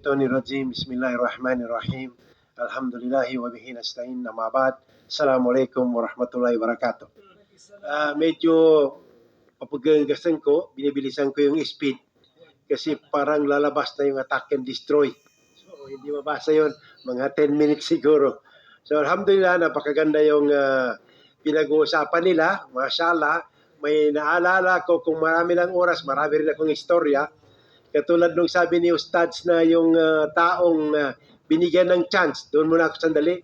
Rajim. Bismillahirrahmanirrahim. Alhamdulillahi wa bihi nasta'in. Amma ba'd. Assalamualaikum warahmatullahi wabarakatuh. Medyo papagagasan ko, binibilisan ko yung speed kasi parang lalabas na yung attack and destroy. So, hindi mabasa yun. Mga 10 minutes siguro. So, alhamdulillah, napakaganda yung pinag-uusapan nila. Mashallah, may naalala ko kung marami ng oras, marami rin akong istorya. Katulad nung sabi ni Ustads na yung taong binigyan ng chance, doon muna ako sandali,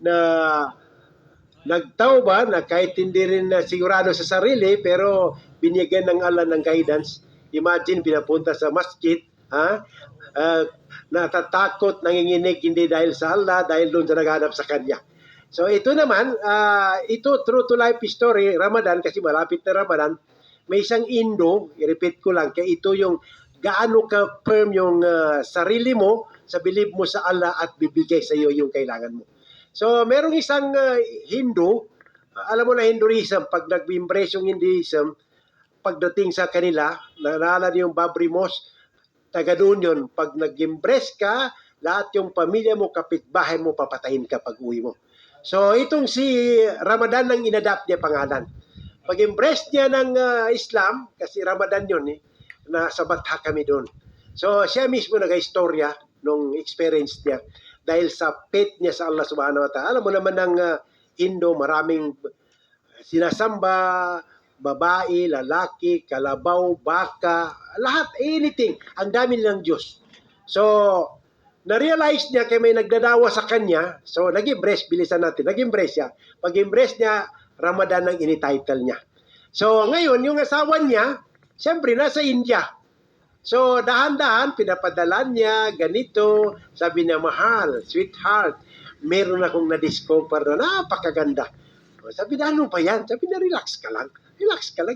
na nagtauba na kahit hindi rin sigurado sa sarili, pero binigyan ng Allah ng guidance. Imagine, pinapunta sa masjid, natatakot, nanginginig, hindi dahil sa Allah, dahil doon sa naghanap sa Kanya. So ito naman, ito true to life story, Ramadan, kasi malapit na Ramadan, may isang Indo, i-repeat ko lang, kaya ito yung gaano ka firm yung sarili mo sa believe mo sa Allah at bibigay sa iyo yung kailangan mo. So, merong isang Hindu, alam mo na Hinduism, pag nag-embrace yung Hinduism, pagdating sa kanila, naalala niyo yung Babri Mosque, taga doon yun, pag nag-embrace ka, lahat yung pamilya mo, kapitbahay mo, papatayin ka pag uwi mo. So, itong si Ramadan ang inadapt niya pangalan. Pag-embrace niya ng Islam, kasi Ramadan yun nasa Batha kami doon. So, siya mismo nag-istorya nung experience niya dahil sa faith niya sa Allah subhanahu wa ta'ala. Alam mo naman ng Indo, maraming sinasamba, babae, lalaki, kalabaw, baka, lahat, anything. Ang dami ng Diyos. So, na-realize niya kaya may nagdadawa sa kanya, so nag-embrace, bilisan natin, nag-embrace siya. Pag-embrace niya, Ramadan ang ini-title niya. So, ngayon, yung asawa niya, siyempre, nasa India. So, dahan-dahan, pinapadala niya, ganito, sabi niya, mahal, sweetheart, meron akong na-discover na napakaganda. Sabi niya, ano pa yan? Sabi niya, relax ka lang,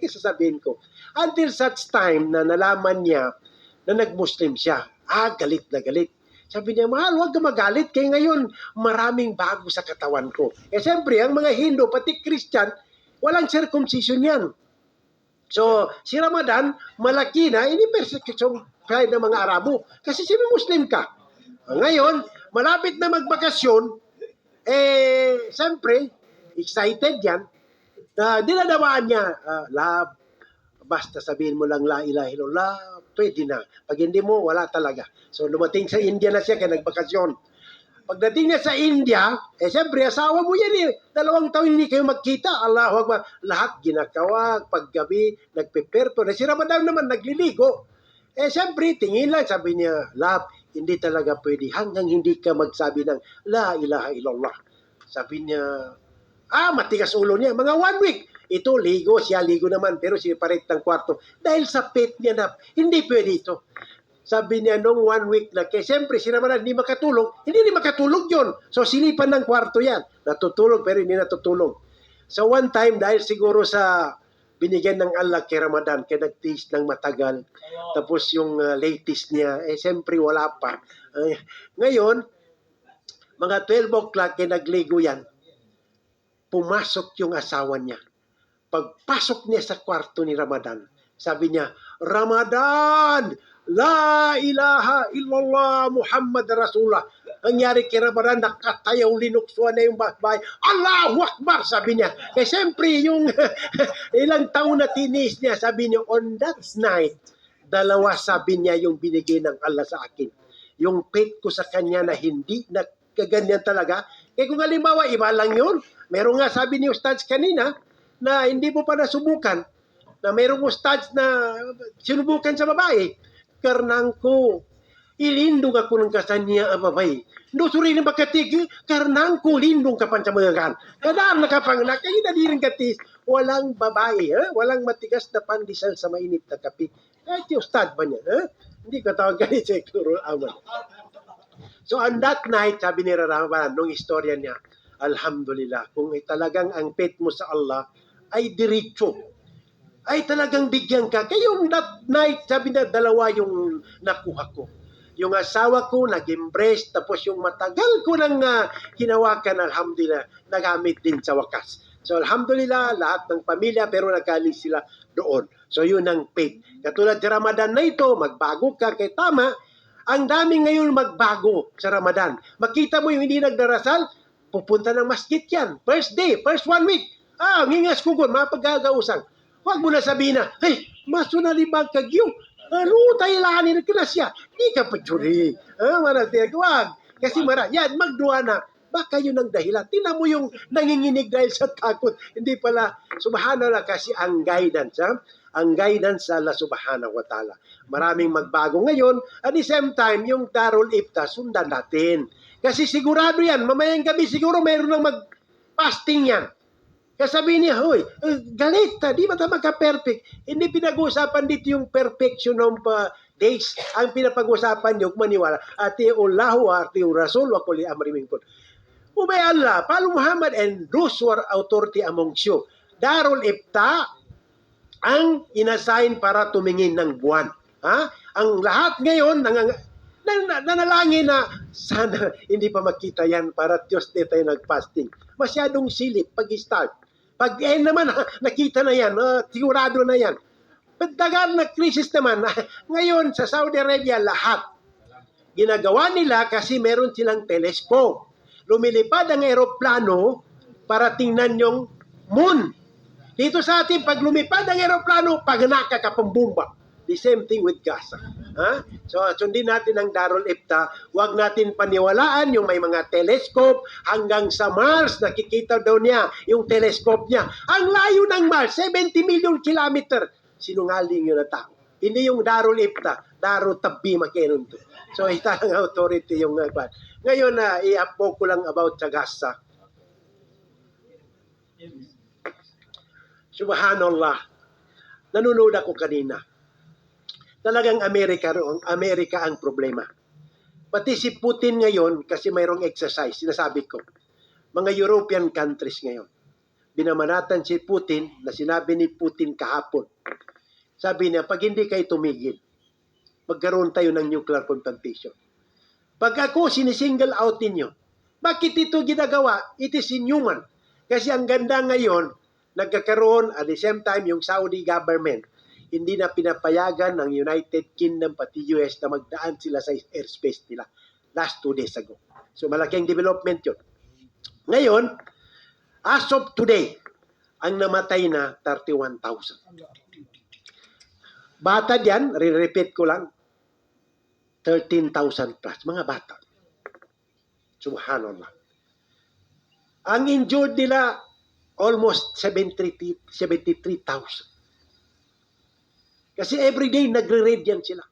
kasi sasabihin ko. Until such time na nalaman niya na nag-Muslim siya, galit na galit. Sabi niya, mahal, huwag ka magalit, kaya ngayon, maraming bago sa katawan ko. Siyempre, ang mga Hindu, pati Christian, walang circumcision yan. So, si Ramadan, malaki na, ini persecution kahit ng mga Arabo. Kasi si Muslim ka. Ngayon, malapit na magbakasyon, siyempre, excited yan. Dinadawaan niya, love, basta sabihin mo lang la ilaha illallah, pwede na. Pag hindi mo, wala talaga. So, lumating sa India na siya kaya nagbakasyon. Pagdating niya sa India, siyempre, asawa mo yan 2 taon hindi kayo magkita. Allahu Akbar. Lahat ginakawag, paggabi, nagpeperto. Si Ramadan naman, nagliligo. Siyempre, tingin lang, sabi niya, love, hindi talaga pwede. Hanggang hindi ka magsabi ng, la ilaha illallah. Sabi niya, matigas ulo niya. Mga 1 week. Ito, ligo, siya ligo naman, pero siparit ng kwarto. Dahil sa faith niya na, hindi pwede ito. Sabi niya nung 1 week na, kaya siyempre si Ramadan hindi makatulog yun. So silipan ng kwarto yan. Natutulog pero hindi natutulog. So one time, dahil siguro sa binigyan ng Allah kay Ramadan, kaya nag-taste ng matagal. Tapos yung latest niya, siyempre wala pa. Ngayon, mga 12 o'clock, kaya nagligo yan. Pumasok yung asawa niya. Pagpasok niya sa kwarto ni Ramadan, sabi niya, Ramadan! La ilaha illallah Muhammad Rasulullah. Nangyari kay Ramadan, nakatayaw, linuksuan na yung bahay. Allahu Akbar, sabi niya. Kaya siyempre, yung ilang taon na tinis niya, sabi niya, on that night, 2 sabi niya yung binigay ng Allah sa akin. Yung faith ko sa kanya na hindi na kaganyan talaga. Kaya kung halimbawa, iba lang yun. Meron nga sabi ni Ustads kanina, na hindi mo pa nasubukan, na merong Ustads na sinubukan sa babae. Karena ko, ilindong ako ng kasanya ababay. No, suri na makatigi, karena ko lindong kapan sa mga kan. Kadaan nakapangla, kaya nadiring katis, walang babae, walang matigas na pandesal sa mainit na kape. Kahit yung Ustad ba niya, hindi ka tawag ganit sa Iklurul Amal. So on that night, sabi ni Ramadan, nung istorya niya, alhamdulillah, kung talagang ang faith mo sa Allah ay diretso, ay talagang bigyan ka. Kaya yung that night, sabi na 2 yung nakuha ko. Yung asawa ko, nag-embrace, tapos yung matagal ko nang hinawakan, alhamdulillah, nagamit din sa wakas. So alhamdulillah, lahat ng pamilya, pero nagkalis sila doon. So yun ang faith. Katulad sa Ramadan na ito, magbago ka kay tama, Ang dami ngayon magbago sa Ramadan. Makita mo yung hindi nagdarasal, pupunta ng masjid yan. First day, first 1 week. Ngingas kugon, mapagagausang. Huwag mo na sabihin na, hey, maso na limang kagyo. Ano tayo lahanin na kinasya? Di ka pa tsuri. Wag. Kasi yan, magduwa na. Baka yun ang dahilan. Tingnan mo yung nanginginig dahil sa takot. Hindi pala, subhanallah, kasi ang guidance, ang guidance sa Allah subhanahu wa ta'ala. Maraming magbago ngayon. At the same time, yung Darul Ifta, sundan natin. Kasi sigurado yan, mamayang gabi siguro mayroon ng mag-fasting yan. Kasabihin niya, hoy, galit ta, di ba ta magka-perfect? Hindi pinag-uusapan dito yung perfection ng days. Ang pinapag-usapan niyo, kung maniwala, ati'ullahu wa ati'ur rasul wa kulli amri minkum. Ubay Allah, follow Muhammad and those who are authority amongst you. Darul Ifta, ang inassign para tumingin ng buwan. Ang lahat ngayon, nanalangin na sana hindi pa makita yan para Tuesday tayo nag-fasting. Masyadong silip pag-start. Pag naman, nakita na yan, sigurado na yan. Pagdagan na krisis naman, ngayon sa Saudi Arabia, lahat. Ginagawa nila kasi meron silang telescope. Lumilipad ang aeroplano para tingnan yung moon. Dito sa atin, pag lumipad ang aeroplano, pag nakakapambumba. The same thing with Gaza. So, sundin natin ang Darul Ifta. Huwag natin paniwalaan yung may mga telescope hanggang sa Mars. Nakikita daw niya yung telescope niya. Ang layo ng Mars, 70 million kilometer. Sinungaling yun na tao. Hindi yung Darul Ifta. Darul Tabi makinon to. So, ita ng authority yung ngayon, i-upvote ko lang about sa Gaza. Subhanallah. Nanonood ako kanina. Talagang Amerika ang problema. Pati si Putin ngayon, kasi mayroong exercise, sinasabi ko, mga European countries ngayon, binamanatan si Putin na sinabi ni Putin kahapon. Sabi niya, pag hindi kayo tumigil, magkaroon tayo ng nuclear confrontation. Pag ako sinisingle out ninyo, bakit ito ginagawa? It is inhuman. Kasi ang ganda ngayon, nagkakaroon at the same time yung Saudi government, hindi na pinapayagan ng United Kingdom pati US na magdaan sila sa airspace nila last 2 days ago. So malaking development yun. Ngayon, as of today, ang namatay na 31,000. Bata diyan, re-repeat ko lang, 13,000 plus, mga bata. Subhanallah. Ang injured nila, almost 73,000. Kasi everyday nagre-raid yan sila.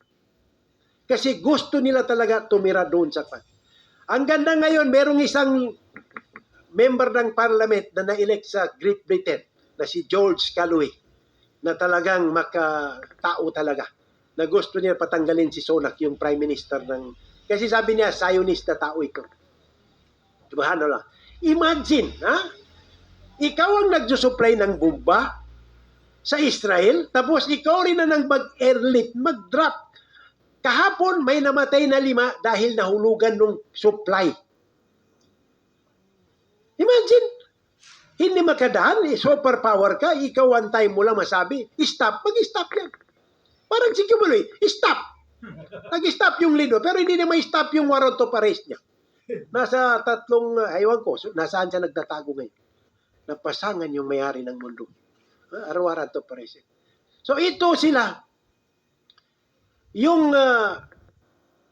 Kasi gusto nila talaga tumira doon sa pan. Ang ganda ngayon, merong isang member ng parliament na na-elect sa Great Britain na si George Galloway na talagang makatao talaga. Na gusto niya patanggalin si Sunak, yung prime minister ng... Kasi sabi niya, Zionist na tao ito. Subhanallah. Imagine, ikaw ang nagsusupply ng bomba sa Israel, tapos ikaw rin na nang mag-airlift, mag-drop. Kahapon, may namatay na 5 dahil nahulugan ng supply. Imagine, hindi makadaan, superpower ka, ikaw one time mo lang masabi, stop, mag-stop yan. Parang si Kumuloy, stop. Nag-stop yung lido, pero hindi na may stop yung warrant of arrest niya. Nasa 3, aywan ko, nasaan siya nagtatago ngayon? Napasangan yung may-ari ng mundo. Araw-araw to present. So ito sila, yung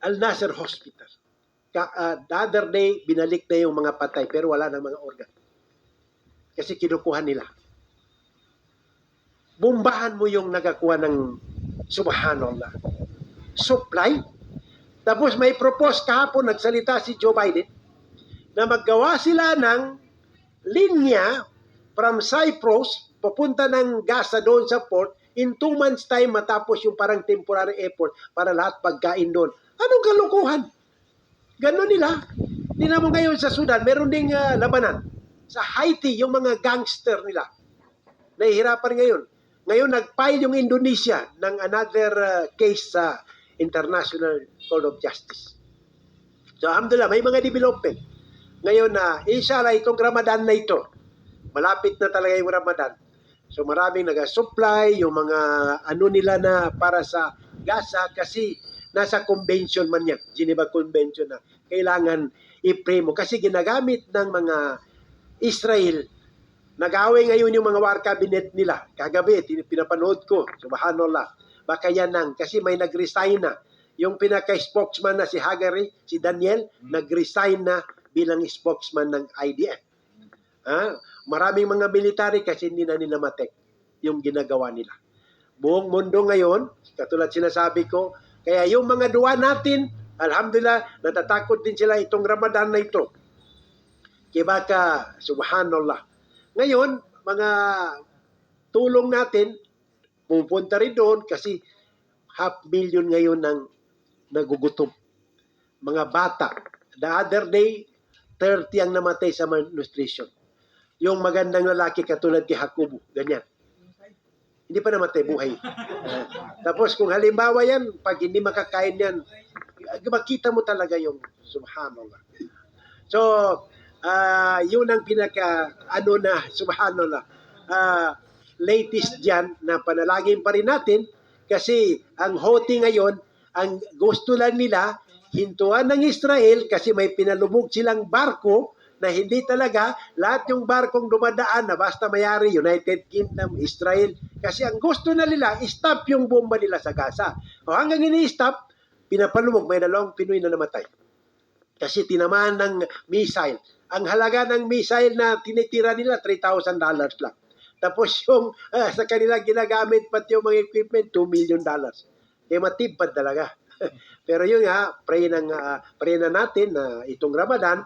Al-Nasser Hospital. The other day, binalik na yung mga patay pero wala na mga organ. Kasi kinukuha nila. Bumbahan mo yung nagakuha ng subhanallah. Supply. Tapos may propose kahapon, nagsalita si Joe Biden, na maggawa sila ng linya from Cyprus papunta ng Gaza doon sa port, in 2 months time matapos yung parang temporary airport para lahat pagkain doon. Anong kalukuhan? Ganon nila. Tingnan mo ngayon sa Sudan, meron ding labanan. Sa Haiti, yung mga gangster nila. Nahihirapan ngayon. Ngayon, nag-file yung Indonesia ng another case sa International Court of Justice. So, alhamdulillah, may mga development. Ngayon inshallah, itong Ramadan na ito, malapit na talaga yung Ramadan. So maraming nag-supply, yung mga nila na para sa Gaza kasi nasa convention man yan, Geneva Convention na kailangan i-pray mo. Kasi ginagamit ng mga Israel, nag-away ngayon yung mga war cabinet nila. Kagabi, pinapanood ko, subhanallah. Baka yan lang, kasi may nag-resign na. Yung pinaka-spokesman na si Hagari, si Daniel, nag-resign na bilang spokesman ng IDF. Maraming mga military kasi hindi na nila matek yung ginagawa nila. Buong mundo ngayon, katulad sinasabi ko, kaya yung mga duwa natin, alhamdulillah, natatakot din sila itong Ramadan na ito. Kaya baka, subhanallah. Ngayon, mga tulong natin, pupunta rin doon kasi 500,000 ngayon ng nagugutom. Mga bata. The other day, 30 ang namatay sa malnutrition. Yung magandang lalaki katulad kay Jacobo, ganyan. Hindi pa namatay, buhay. Tapos kung halimbawa yan, pag hindi makakain yan, makita mo talaga yung subhanallah. So, yun ang pinaka, subhanallah, latest dyan na panalangin pa rin natin kasi ang Houthi ngayon, ang gusto lang nila, hintuan ng Israel kasi may pinalubog silang barko na hindi talaga lahat yung barkong dumadaan na basta mayari United Kingdom, Israel. Kasi ang gusto na nila, stop yung bomba nila sa Gaza. O hanggang ini-stop, pinapalubog, may 2 Pinoy na namatay. Kasi tinamaan ng missile. Ang halaga ng missile na tinitira nila, $3,000 lang. Tapos yung sa kanila ginagamit pati yung mga equipment, $2 million. Kaya matibad talaga. Pero yun nga, pray na natin na itong Ramadan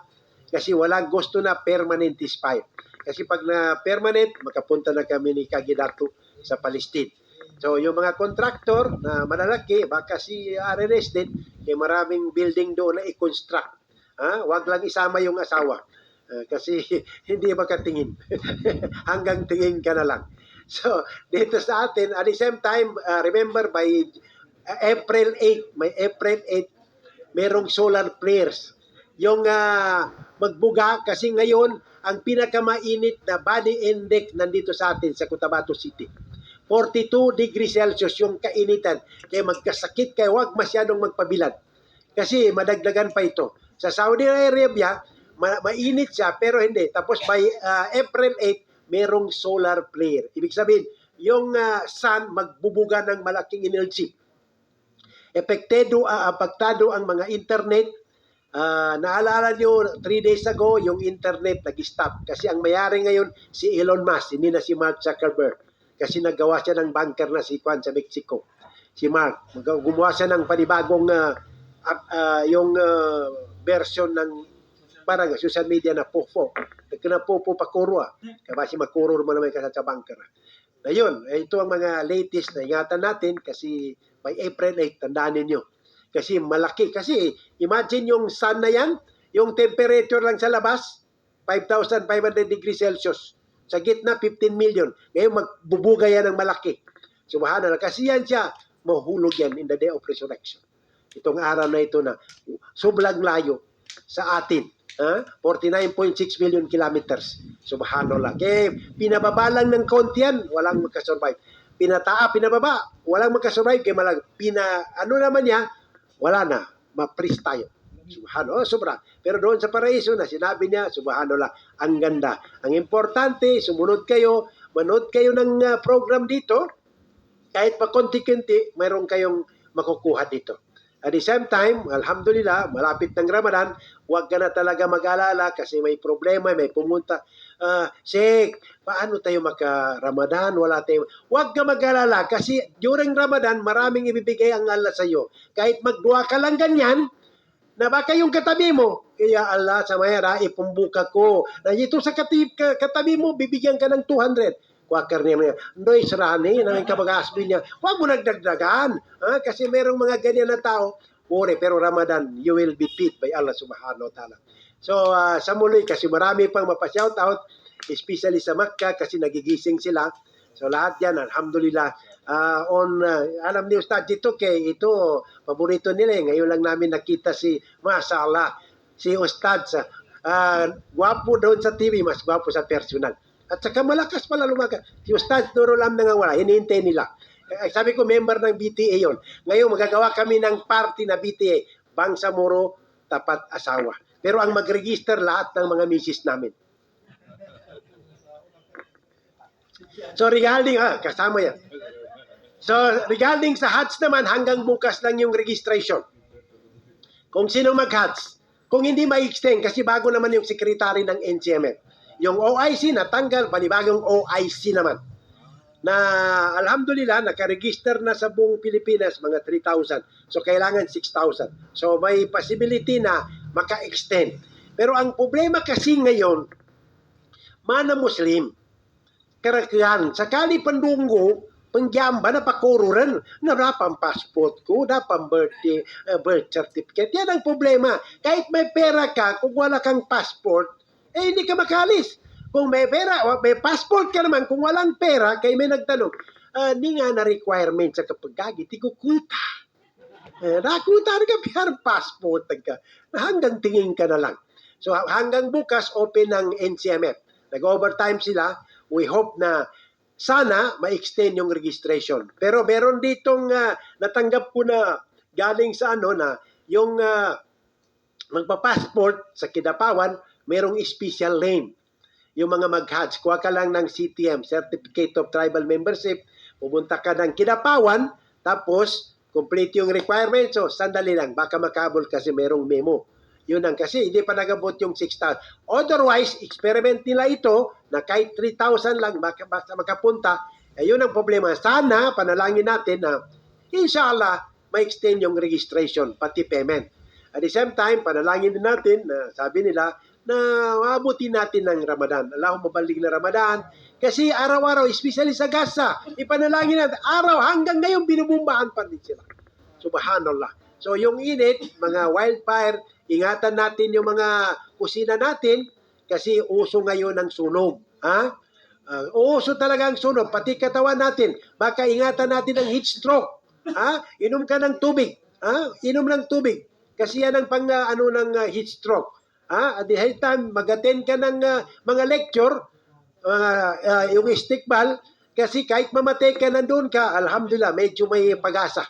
kasi walang gusto na permanent ceasefire. Kasi pag na permanent, makapunta na kami ni Kagidato sa Palestine. So yung mga contractor na malalaki, baka si RNS din, may maraming building doon na i-construct. Wag lang isama yung asawa. Kasi hindi makatingin. Hanggang tingin ka na lang. So, dito sa atin, at the same time, remember by April 8, may April 8, merong solar flares. Yung magbuga, kasi ngayon, ang pinakamainit na body index nandito sa atin sa Cotabato City. 42 degrees Celsius yung kainitan. Kaya magkasakit kayo, huwag masyadong magpabilad. Kasi madagdagan pa ito. Sa Saudi Arabia, mainit siya pero hindi. Tapos by April 8, merong solar flare. Ibig sabihin, yung sun magbubuga ng malaking energy. Apektado ang mga internet. Naalala nyo, 3 days ago, yung internet nag-stop. Kasi ang mayari ngayon, si Elon Musk, hindi na si Mark Zuckerberg. Kasi naggawa siya ng bunker na si Juan sa Mexico. Si Mark, gumawa siya ng panibagong version ng parang social media na pofo. Nagkana pofo pakuro. Kasi makuro naman naman kasi sa bunker. Na yun, ito ang mga latest na ingatan natin kasi by April 8, tandaan ninyo. Kasi malaki. Kasi imagine yung sun na yan, yung temperature lang sa labas, 5,500 degrees Celsius. Sa gitna, 15 million. Ngayon magbubuga yan ng malaki. Subhanallah. Kasi yan siya, mahulog yan in the day of resurrection. Itong araw na ito na sobrang layo sa atin. 49.6 million kilometers. Subhanallah. Kaya pinababa lang ng konti yan, walang magkasurvive. Pinababa, walang magkasurvive. Kaya ano naman niya, wala na, ma-freeze tayo. Subhanallah, sobra. Pero doon sa paraiso na sinabi niya, subhanallah, ang ganda. Ang importante, sumunod kayo, manood kayo ng program dito, kahit pa konti-kunti, mayroon kayong makukuha dito. At the same time, alhamdulillah, malapit ng Ramadan, huwag ka na talaga mag-alala kasi may problema, may pumunta. Sheikh, paano tayo maka-Ramadan? Wala tayo. Huwag ka mag-alala kasi during Ramadan, maraming ibibigay ang Allah sa iyo. Kahit magdua ka lang ganyan, na baka yung katabi mo, kaya Allah sa mayara, ipumbuka ko. Na ito sa katabi mo, bibigyan ka ng 200. Kwakar niya, ndoy sarani, nanging kabag-asbin niya, huwag mo nagdagdagan. Kasi merong mga ganyan na tao, pero Ramadan, you will be paid by Allah subhanahu wa ta'ala. So, sa muli, kasi marami pang mapa-shout out, especially sa Makkah, kasi nagigising sila. So, lahat yan, alhamdulillah. Alam ni Ustad dito, ito, paborito nila. Ngayon lang namin nakita si, mashallah, si Ustad, gwapo doon sa TV, mas gwapo sa personal. At saka malakas pala lumakas. Si Ustad Nurul Am nangawala, hinihintay nila. Sabi ko, member ng BTA yon. Ngayon, magagawa kami ng party na BTA. Bangsamoro, tapat asawa. Pero ang mag-register lahat ng mga misis namin. So regarding, kasama yan. So regarding sa HATS naman, hanggang bukas lang yung registration. Kung sino mag-HATS. Kung hindi ma-extend, kasi bago naman yung secretary ng NCMF. Yung OIC natanggal, panibagong OIC naman. Na alhamdulillah, nakaregister na sa buong Pilipinas, mga 3,000. So kailangan 6,000. So may possibility na maka-extend. Pero ang problema kasi ngayon, mana Muslim, karakyan, sakali pandunggo, pangyamba na pakururan, napang passport ko, napang birth certificate. Yan ang problema. Kahit may pera ka, kung wala kang passport, hindi ka makalis. Kung may pera, may passport ka naman, kung walang pera, kaya may nagtanong, di nga na requirement sa kapagkagi, di ko kuta. Nakuta ka, pero passport ka. Hanggang tingin ka na lang. So hanggang bukas, open ng NCMF. Nag-overtime sila. We hope na sana ma-extend yung registration. Pero meron ditong natanggap ko na galing sa na yung magpa-passport sa Kidapawan, merong special lane. Yung mga mag-HATS, kuha ka lang ng CTM, Certificate of Tribal Membership, pupunta ka ng Kidapawan, tapos complete yung requirement. So, sandali lang, baka makabol kasi merong memo. Yun ang kasi, hindi pa nagabot yung 6,000. Otherwise, experiment nila ito na kahit 3,000 lang basta makapunta. Yun ang problema. Sana, panalangin natin na inshallah, ma-extend yung registration, pati payment. At the same time, panalangin din natin na sabi nila na mabuti natin ng Ramadan. Allahumma balig na Ramadan. Kasi araw-araw, especially sa Gaza, ipanalangin natin, araw hanggang ngayon, binubumbahan pa din sila. Subhanallah. So yung init, mga wildfire, ingatan natin yung mga kusina natin kasi uso ngayon ng sunog. Uso talaga ang sunog, pati katawan natin. Baka ingatan natin ang heat stroke. Inom ka ng tubig. Inom ng tubig. Kasi yan ang ng heat stroke. At the same time, mag-attend ka ng mga lecture, yung istiqbal, kasi kahit mamatay ka nandun ka, alhamdulillah, medyo may pag-asa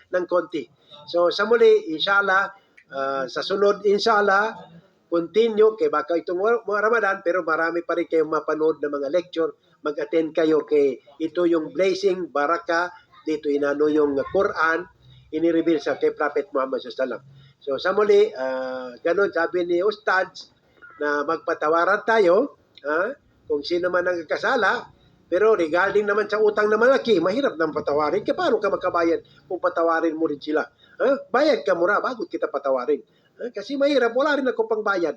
ng konti. So sa muli, inshallah, sa sunod, inshallah, continue, kay baka itong Ramadan, pero marami pa rin kayong mapanood ng mga lecture, mag-attend kayo kay ito yung blessing, baraka, dito inano yung Quran, inireveal sa kay Prophet Muhammad SAW. So sa muli, ganun sabi ni Ustads na magpatawaran tayo, kung sino man ang kasala, pero regarding naman sa utang na malaki, mahirap nang patawarin. Kaya paano ka makabayad kung patawarin mo rin sila? Bayad ka muna bago kita patawarin. Kasi mahirap, wala rin ako pang bayad.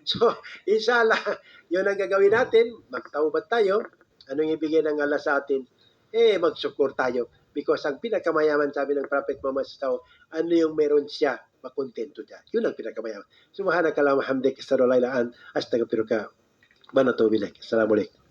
So, inshallah, yun ang gagawin natin. Magtaubat tayo. Anong ibigay ng Allah sa atin? Magsukur tayo. Because ang pinakamayaman, sabi ng Prophet Muhammad SAW, ano yung meron siya, makontento siya. Yun ang pinakamayaman. Subhanakallahumma hamdika, astaghfiruka wa atubu ilaik. Assalamualaikum.